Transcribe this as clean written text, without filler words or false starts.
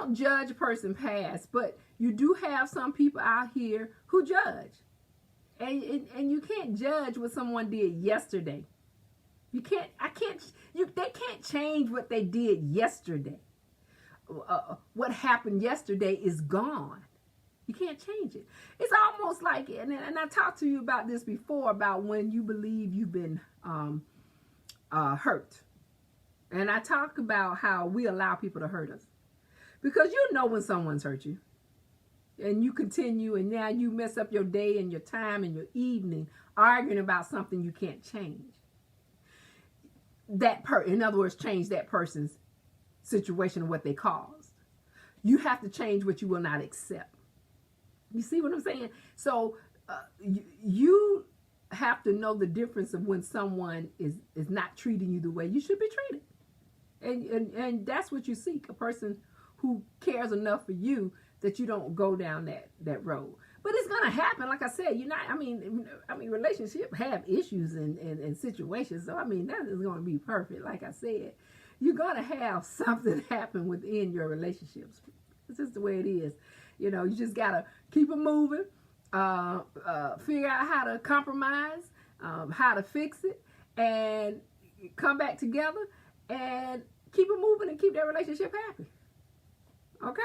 don't judge a person past, but you do have some people out here who judge. And you can't judge what someone did yesterday. They can't change what they did yesterday. What happened yesterday is gone. You can't change it. It's almost like, and I talked to you about this before, about when you believe you've been hurt. And I talk about how we allow people to hurt us. Because you know when someone's hurt you. And you continue, and now you mess up your day and your time and your evening arguing about something you can't change. In other words, change that person's situation and what they caused. You have to change what you will not accept. You see what I'm saying? So you have to know the difference of when someone is not treating you the way you should be treated. And that's what you seek, a person who cares enough for you that you don't go down that road. But it's gonna happen. Like I said, relationships have issues and situations. So that is gonna be perfect. Like I said, you're gonna have something happen within your relationships. It's just the way it is. You just gotta keep it moving. Figure out how to compromise, how to fix it, and come back together and keep it moving and keep that relationship happy. Okay?